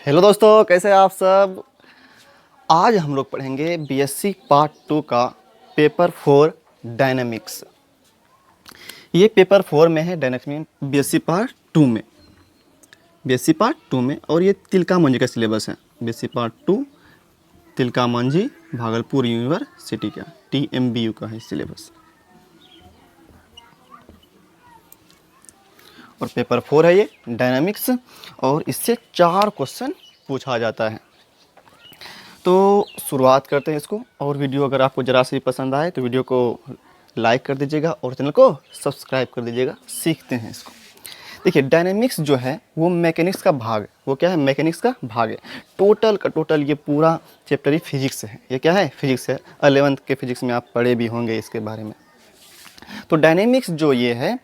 Hello दोस्तों, कैसे हैं आप सब। आज हम लोग पढ़ेंगे बीएससी पार्ट 2 का पेपर 4 डायनामिक्स। ये पेपर 4 में है डायनामिक्स, बीएससी पार्ट 2 में, बीएससी पार्ट 2 में। और ये तिलका मंझी का सिलेबस है। BSc part 2 Tilka Manjhi Bhagalpur university का TMBU का है सिलेबस। और पेपर 4 है ये डायनामिक्स, और इससे 4 क्वेश्चन पूछा जाता है। तो शुरुआत करते हैं इसको। और वीडियो अगर आपको ज़रा से भी पसंद आए तो वीडियो को लाइक कर दीजिएगा और चैनल को सब्सक्राइब कर दीजिएगा। सीखते हैं इसको। देखिए, डायनेमिक्स जो है वो मैकेनिक्स का भाग है। वो क्या है? मैकेनिक्स का भाग है। टोटल का टोटल ये पूरा चैप्टर ही फिजिक्स है। ये क्या है? फिजिक्स है। 11th के फिजिक्स में आप पढ़े भी होंगे इसके बारे में। तो डायनेमिक्स जो ये है,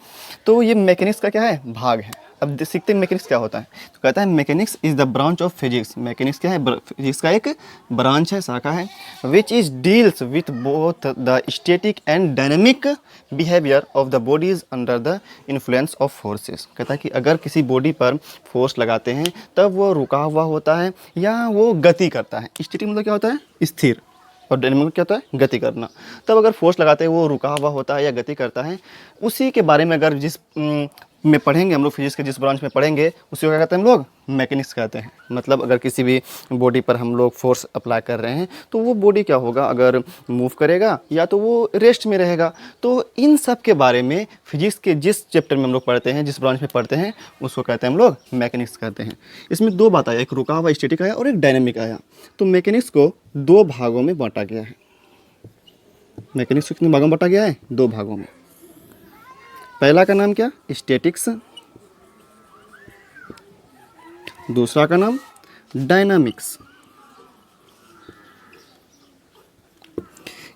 तो ये मैकेनिक्स का क्या है? भाग है। अब सीखते हैं मैकेनिक्स क्या होता है। तो कहता है mechanics is the branch of physics. Mechanics क्या है? फिजिक्स का एक ब्रांच है, शाखा है। Which is deals with both the static and dynamic behaviour of the bodies under the influence of forces. कहता है कि अगर किसी बॉडी पर फोर्स लगाते हैं तब वो रुका हुआ होता है या वो गति करता है। स्टैटिक मतलब क्या होता है? स्थिर। और डायनेमिक क्या होता है? गति करना। तब अगर फोर्स लगाते हैं वो रुका हुआ होता है या गति करता है। उसी के बारे में अगर जिस में पढ़ेंगे हम लोग, फिजिक्स के जिस ब्रांच में पढ़ेंगे उसी को क्या कहते हैं हम लोग? मैकेनिक्स कहते हैं। मतलब अगर किसी भी बॉडी पर हम लोग फोर्स अप्लाई कर रहे हैं तो वो बॉडी क्या होगा? अगर मूव करेगा या तो वो रेस्ट में रहेगा। तो इन सब के बारे में फिजिक्स के जिस चैप्टर में हम लोग पढ़ते हैं, जिस ब्रांच में पढ़ते हैं, उसको कहते हैं हम लोग मैकेनिक्स कहते हैं। इसमें दो बात आया, एक रुका हुआ स्टैटिक आया और एक डायनेमिक आया। तो मैकेनिक्स को दो भागों में बांटा गया है। मैकेनिक्स को कितने भागों में बांटा गया है? दो भागों में। पहला का नाम क्या? स्टैटिक्स। दूसरा का नाम डायनामिक्स।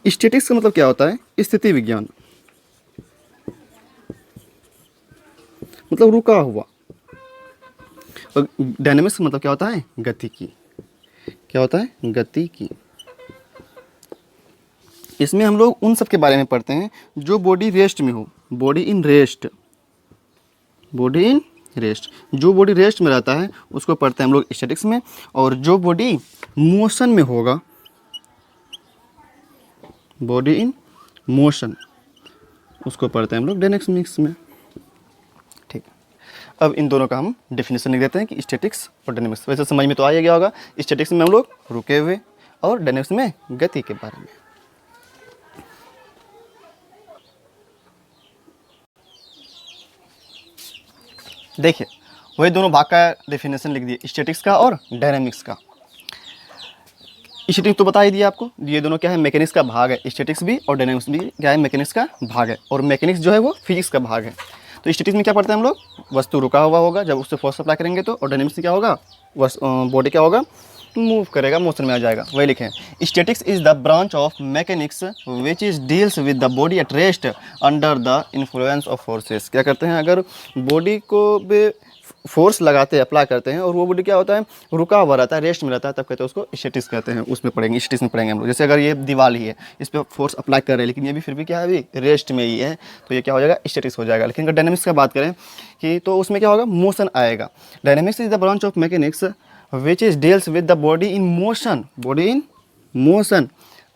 स्टैटिक्स का मतलब क्या होता है? स्थिति विज्ञान, मतलब रुका हुआ। और डायनामिक्स का मतलब क्या होता है? गति की। क्या होता है? गति की। इसमें हम लोग उन सब के बारे में पढ़ते हैं जो बॉडी रेस्ट में हो। Body in rest, body in rest. जो बॉडी रेस्ट में रहता है उसको पढ़ते हैं हम लोग स्टैटिक्स में। और जो बॉडी मोशन में होगा, बॉडी इन मोशन, उसको पढ़ते हैं हम लोग डायनेमिक्स में। ठीक। अब इन दोनों का हम डेफिनेशन लिख देते हैं कि स्टैटिक्स और डायनेमिक्स। वैसे समझ में तो आ ही गया होगा। स्टैटिक्स में हम लोग रुके हुए और डायनेमिक्स में गति के बारे में। देखिए, वही दोनों भाग का डेफिनेशन लिख दिए, स्टैटिक्स का और डायनामिक्स का। स्टैटिक्स तो बता ही दिया आपको, ये दोनों क्या है? मैकेनिक्स का भाग है। स्टैटिक्स भी और डायनामिक्स भी क्या है? मैकेनिक्स का भाग है। और मैकेनिक्स जो है वो फिजिक्स का भाग है। तो स्टैटिक्स में क्या पढ़ते हैं हम लोग? वस्तु रुका हुआ होगा, जब उससे फोर्स अप्लाई करेंगे तो। और डायनामिक्स में क्या होगा? बॉडी क्या होगा? मूव करेगा, मोशन में आ जाएगा। वही लिखें, statics is the branch of mechanics which is deals with the body at rest under the influence of forces. क्या करते हैं? अगर बॉडी को फोर्स लगाते हैं, अप्लाई करते हैं, और वो बॉडी क्या होता है? रुका हुआ रहता है, रेस्ट में रहता है, तब कहते हैं उसको स्टैटिक्स कहते हैं। उसमें पढ़ेंगे, स्टैटिक्स में पढ़ेंगे हम लोग। जैसे अगर ये दीवार ही है, इस पर फोर्स अप्लाई कर रहे हैं लेकिन ये भी फिर भी क्या है? अभी रेस्ट में ही है, तो ये क्या हो जाएगा? स्टैटिक्स हो जाएगा। लेकिन अगर डायनामिक्स का बात करें कि तो उसमें क्या होगा? मोशन आएगा। Dynamics is the branch of mechanics which is deals with the body in motion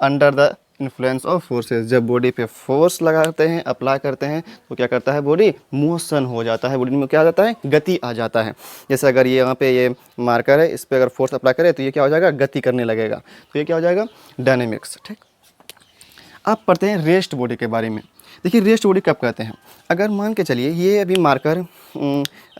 under the influence of forces। जब बॉडी पे फोर्स लगाते हैं, अप्लाई करते हैं, तो क्या करता है? बॉडी मोशन हो जाता है। बॉडी में क्या आ जाता है? गति आ जाता है। जैसे अगर ये यहाँ पे ये मार्कर है, इस पर अगर फोर्स अप्लाई करें तो ये क्या हो जाएगा? गति करने लगेगा। तो ये क्या हो जाएगा? डायनेमिक्स। ठीक। आप पढ़ते हैं रेस्ट बॉडी के बारे में। देखिए, रेस्ट बॉडी कब कहते हैं? अगर मान के चलिए ये अभी मार्कर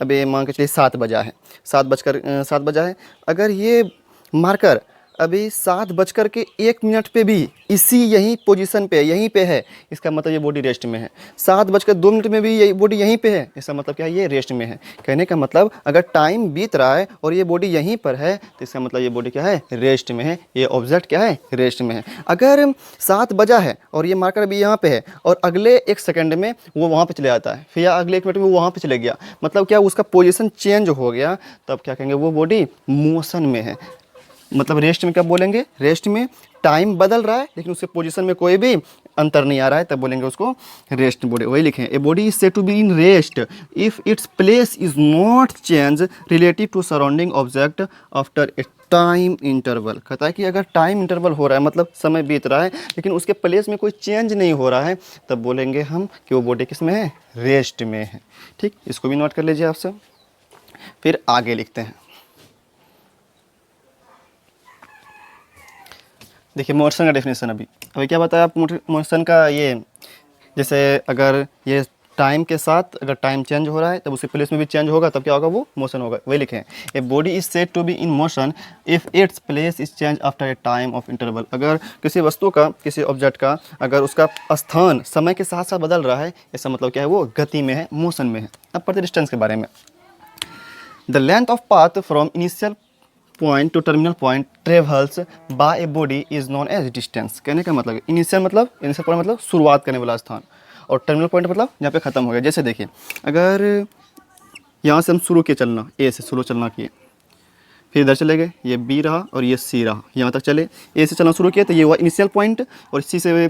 अभी मान के चलिए 7 बजा है, 7 बजा है। अगर ये मार्कर अभी 7:01 पे भी इसी यही पोजीशन पे, यहीं पे है, इसका मतलब ये बॉडी रेस्ट में है। 7:02 में भी यही बॉडी यहीं पे है, इसका मतलब क्या है? ये रेस्ट में है। कहने का मतलब अगर टाइम बीत रहा है और ये बॉडी यहीं पर है तो इसका मतलब ये बॉडी क्या है? रेस्ट में है। ये ऑब्जेक्ट क्या है? रेस्ट में है। अगर 7 बजा है और ये मार्कर अभी यहाँ पे है और अगले 1 सेकंड में वो वहाँ पे चले जाता है, फिर या अगले 1 मिनट में वो वहाँ पे चले गया, मतलब क्या? उसका पोजीशन चेंज हो गया, तब क्या कहेंगे? वो बॉडी मोशन में है। मतलब रेस्ट में कब बोलेंगे? रेस्ट में टाइम बदल रहा है लेकिन उसके पोजीशन में कोई भी अंतर नहीं आ रहा है तब बोलेंगे उसको रेस्ट बॉडी। वही लिखें, a body is said to be in rest if its place is not change relative to surrounding object after a time interval. कहता है कि अगर टाइम इंटरवल हो रहा है मतलब समय बीत रहा है लेकिन उसके प्लेस में कोई चेंज नहीं हो रहा है तब बोलेंगे हम कि वो बॉडी किस में है, रेस्ट में है। ठीक, इसको भी नोट कर लीजिए आप सब। फिर आगे लिखते हैं, देखिए मोशन का डेफिनेशन। अभी क्या बताया आप मोशन का, ये जैसे अगर ये टाइम के साथ अगर टाइम चेंज हो रहा है तब उसके प्लेस में भी चेंज होगा तब क्या होगा, वो मोशन होगा। वही लिखें, a body is said to be in motion if its place is change after a time of interval. अगर किसी वस्तु का, किसी ऑब्जेक्ट का अगर उसका स्थान समय के साथ साथ बदल रहा है, इसका मतलब क्या है, वो गति में है, मोशन में है। अब पढ़ते डिस्टेंस के बारे में। The length of path from initial point to terminal point travels by a body is known as distance. कहने का मतलब इनिशियल पॉइंट मतलब शुरुआत करने वाला स्थान, और टर्मिनल पॉइंट मतलब यहाँ पे ख़त्म हो गया। जैसे देखिए, अगर यहाँ से हम शुरू किए चलना, ए से शुरू चलना किए, फिर इधर चले गए, ये बी रहा और ये सी रहा, यहाँ तक चले, ए से चलना शुरू किया तो ये हुआ इनिशियल पॉइंट, और सी से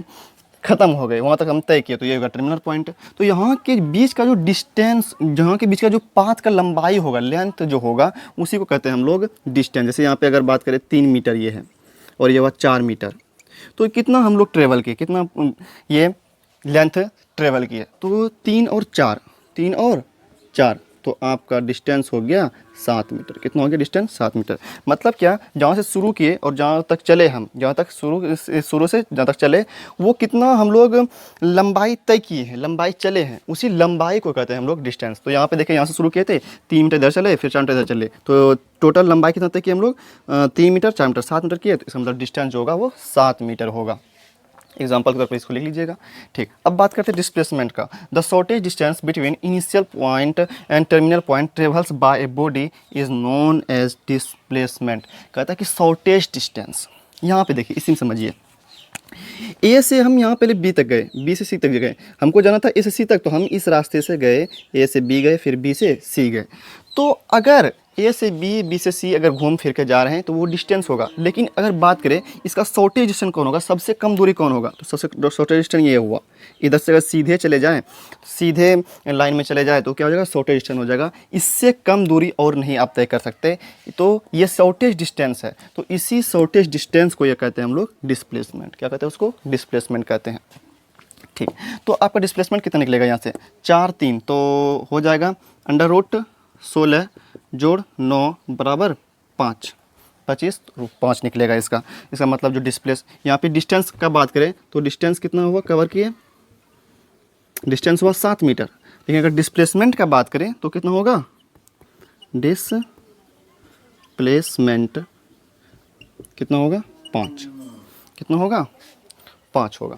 ख़त्म हो गए, वहाँ तक हम तय किए तो ये होगा टर्मिनल पॉइंट। तो यहाँ के बीच का जो डिस्टेंस, जहाँ के बीच का जो पाथ का लंबाई होगा, लेंथ जो होगा, उसी को कहते हैं हम लोग डिस्टेंस। जैसे यहाँ पे अगर बात करें 3 मीटर ये है और ये हुआ 4 मीटर, तो कितना हम लोग ट्रेवल किए, कितना ये लेंथ ट्रेवल किए, तो 3 और 4 तो आपका डिस्टेंस हो गया 7 मीटर। कितना हो गया डिस्टेंस, 7 मीटर। मतलब क्या, जहाँ से शुरू किए और जहाँ तक चले हम, जहाँ तक शुरू से जहाँ तक चले, वो कितना हम लोग लंबाई तय किए हैं, लंबाई चले हैं, उसी लंबाई को कहते हैं हम लोग डिस्टेंस। तो यहाँ पे देखें, यहाँ से शुरू किए थे 3 मीटर इधर चले, फिर 4 मीटर इधर चले, तो टोटल लंबाई कितना तय किए हम लोग, 3 मीटर 4 मीटर 7 मीटर किए, तो इसका मतलब डिस्टेंस जो होगा वो 7 मीटर होगा। एग्जाम्पल के तौर पर इसको लिख लीजिएगा। ठीक, अब बात करते हैं डिस्प्लेसमेंट का। The shortest distance between initial point and terminal point travels by a body is known as displacement. कहता है कि शॉर्टेज डिस्टेंस, यहाँ पे देखिए, इसी में समझिए, ए से हम यहाँ पहले बी तक गए, बी से सी तक गए, हमको जाना था ए से सी तक, तो हम इस रास्ते से गए, ए से बी गए, फिर बी से सी गए। तो अगर ए से बी, बी से सी अगर घूम फिर के जा रहे हैं तो वो डिस्टेंस होगा। लेकिन अगर बात करें इसका शॉर्टेज डिस्टेंस कौन होगा, सबसे कम दूरी कौन होगा, तो सबसे शॉर्टेज डिस्टेंस ये हुआ। इधर से अगर सीधे चले जाएँ, सीधे लाइन में चले जाए तो क्या हो जाएगा, शॉर्टेज डिस्टेंस हो जाएगा। इससे कम दूरी और नहीं आप तय कर सकते, तो ये शॉर्टेज डिस्टेंस है। तो इसी शॉर्टेज डिस्टेंस को ये कहते हैं हम लोग डिस्प्लेसमेंट। क्या कहते हैं उसको, डिस्प्लेसमेंट कहते हैं। ठीक, तो आपका डिस्प्लेसमेंट कितना निकलेगा, यहाँ से 4 3 तो हो जाएगा √16 जोड़ 9 बराबर 5, 25 5 निकलेगा इसका। इसका मतलब जो यहाँ पे डिस्टेंस का बात करें तो डिस्टेंस कितना हुआ, कवर किए, डिस्टेंस हुआ 7 मीटर। लेकिन अगर डिस्प्लेसमेंट का बात करें तो कितना होगा, डिस्प्लेसमेंट कितना होगा, 5। कितना होगा, 5 होगा।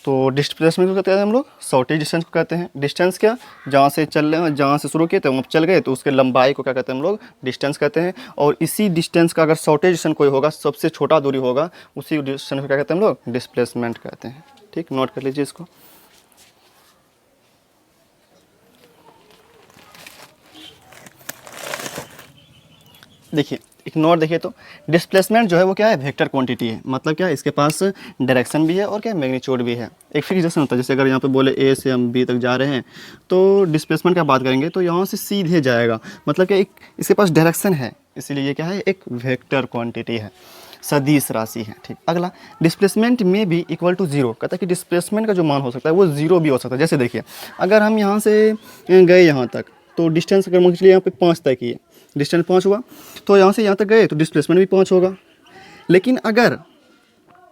तो डिस्प्लेसमेंट को कहते हैं हम लोग शॉर्टेज डिस्टेंस को कहते हैं। डिस्टेंस क्या, जहाँ से शुरू किए थे वहाँ चल गए तो उसके लंबाई को क्या कहते हैं हम लोग, डिस्टेंस कहते हैं। और इसी डिस्टेंस का अगर शॉर्टेज डिस्टेंस कोई होगा, सबसे छोटा दूरी होगा, उसी डिस्टेंस को क्या कहते हैं हम लोग, डिस्प्लेसमेंट कहते हैं। ठीक, नोट कर लीजिए इसको। देखिए एक नोट देखिए, तो डिस्प्लेसमेंट जो है वो क्या है, वेक्टर क्वांटिटी है। मतलब क्या है, इसके पास डायरेक्शन भी है और क्या मैग्नीट्यूड भी है। एक फिक्स डायरेक्शन होता है, जैसे अगर यहाँ पे बोले ए से हम बी तक जा रहे हैं तो डिस्प्लेसमेंट का बात करेंगे तो यहाँ से सीधे जाएगा, मतलब क्या एक इसके पास डायरेक्शन है, इसीलिए ये क्या है, एक वेक्टर क्वांटिटी है, सदिश राशि है। ठीक, अगला डिस्प्लेसमेंट में भी इक्वल टू 0। कहता है कि डिस्प्लेसमेंट का जो मान हो सकता है वो 0 भी हो सकता है। जैसे देखिए, अगर हम यहाँ से गए यहाँ तक तो डिस्टेंस अगर मान लीजिए यहाँ पे 5 तय किए, डिस्टेंस 5 हुआ, तो यहाँ से यहाँ तक गए तो डिस्प्लेसमेंट भी 5 होगा। लेकिन अगर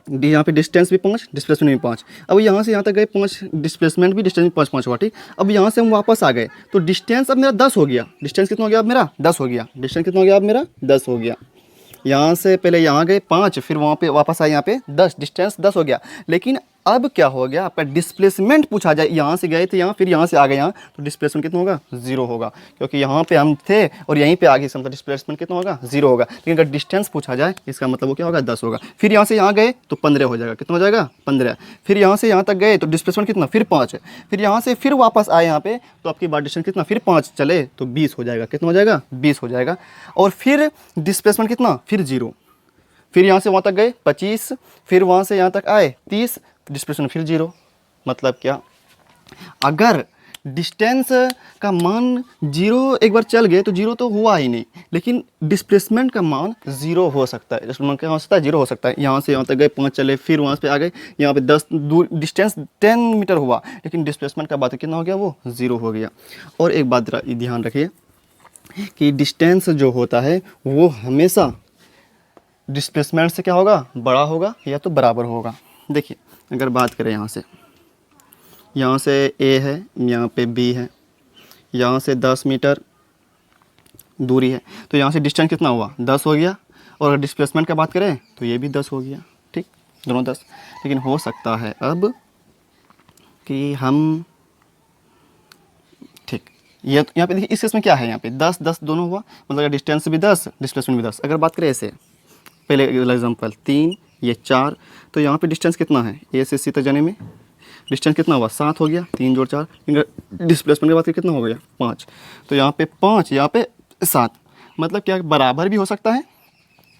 यहाँ पे डिस्टेंस भी 5, डिस्प्लेसमेंट भी 5, अब यहाँ से यहाँ तक गए 5, डिस्प्लेसमेंट भी, डिस्टेंस भी 5 5 हुआ। ठीक, अब यहाँ से हम वापस आ गए तो डिस्टेंस अब मेरा 10 हो गया। डिस्टेंस कितना हो गया अब मेरा, 10 हो गया। डिस्टेंस कितना हो गया अब मेरा, 10 हो गया। यहाँ से पहले यहाँ गए 5, फिर वहाँ पे वापस आए यहाँ पे 10, डिस्टेंस 10 हो गया। लेकिन अब क्या हो गया, आपका डिस्प्लेसमेंट पूछा जाए, यहाँ से गए थे यहाँ, फिर यहाँ से आ गए यहाँ, तो डिस्प्लेसमेंट कितना होगा, 0 होगा, क्योंकि यहाँ पे हम थे और यहीं पे आ गए, मतलब डिस्प्लेसमेंट कितना होगा, 0 होगा। लेकिन अगर डिस्टेंस पूछा जाए इसका मतलब वो क्या होगा, 10 होगा। फिर यहाँ से यहाँ गए तो 15 हो जाएगा। कितना हो जाएगा, 15। फिर यहाँ से यहाँ तक गए तो डिस्प्लेसमेंट कितना, फिर 5। फिर यहाँ से फिर वापस आए यहाँ पे तो आपकी बात डिस्टेंस कितना, फिर 5 चले तो 20 हो जाएगा। कितना हो जाएगा, 20 हो जाएगा। और फिर डिस्प्लेसमेंट कितना, फिर 0। फिर यहाँ से वहाँ तक गए 25, फिर वहाँ से यहाँ तक आए 30, डिस्प्लेसमेंट फिर 0। मतलब क्या, अगर डिस्टेंस का मान 0 एक बार चल गए तो 0 तो हुआ ही नहीं, लेकिन डिस्प्लेसमेंट का मान 0 हो सकता है। डिस्प्लेसमेंट क्या हो सकता है, 0 हो सकता है। यहाँ से यहाँ तक गए 5 चले, फिर वहाँ पे आ गए, यहाँ पे 10 दूर डिस्टेंस 10 मीटर हुआ, लेकिन डिस्प्लेसमेंट का बात कितना हो गया, वो 0 हो गया। और एक बात ध्यान रखिए कि डिस्टेंस जो होता है वो हमेशा डिस्प्लेसमेंट से क्या होगा, बड़ा होगा या तो बराबर होगा। देखिए अगर बात करें यहाँ से ए है, यहाँ पे बी है, यहाँ से 10 मीटर दूरी है, तो यहाँ से डिस्टेंस कितना हुआ, 10 हो गया। और अगर डिस्प्लेसमेंट का बात करें तो ये भी 10 हो गया, ठीक, दोनों 10। लेकिन हो सकता है अब कि हम, ठीक, ये यहाँ पे देखिए इस केस में क्या है, यहाँ पे 10 10 दोनों हुआ, मतलब डिस्टेंस भी 10 डिस्प्लेसमेंट भी 10। अगर बात करें ऐसे, पहले एग्जाम्पल 3 ये 4, तो यहाँ पे डिस्टेंस कितना है, ए से सी तक जाने में डिस्टेंस कितना हुआ, 7 हो गया, 3 जोड़ 4। डिस्प्लेसमेंट की बात करें कितना हो गया, 5। तो यहाँ पे 5, यहाँ पे 7, मतलब क्या बराबर भी हो सकता है।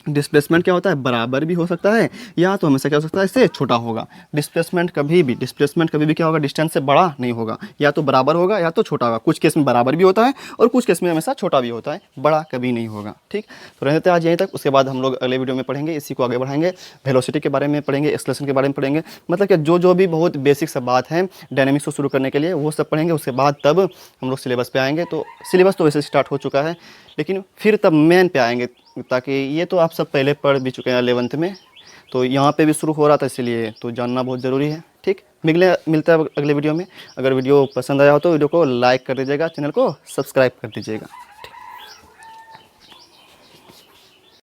डिस्प्लेसमेंट क्या होता है, बराबर भी हो सकता है, या तो हमेशा क्या हो सकता है, इससे छोटा होगा। डिस्प्लेसमेंट कभी भी क्या होगा, डिस्टेंस से बड़ा नहीं होगा, या तो बराबर होगा या तो छोटा होगा। कुछ केस में बराबर भी होता है और कुछ केस में हमेशा छोटा भी होता है, बड़ा कभी नहीं होगा। ठीक, तो रहते थे आज यहीं तक। उसके बाद हम लोग अगले वीडियो में पढ़ेंगे, इसी को आगे बढ़ाएंगे, वेलोसिटी के बारे में पढ़ेंगे, एक्सेलरेशन के बारे में पढ़ेंगे, मतलब कि जो भी बहुत बेसिक सा बात है डायनेमिक्स को शुरू करने के लिए वो सब पढ़ेंगे। उसके बाद तब हम लोग सिलेबस पे आएंगे। तो सिलेबस तो वैसे स्टार्ट हो चुका है, लेकिन फिर तब मेन पे आएंगे, ताकि ये तो आप सब पहले पढ़ भी चुके हैं 11th में, तो यहाँ पे भी शुरू हो रहा था, इसलिए तो जानना बहुत ज़रूरी है। ठीक, मिलता है अगले वीडियो में। अगर वीडियो पसंद आया हो तो वीडियो को लाइक कर दीजिएगा, चैनल को सब्सक्राइब कर दीजिएगा।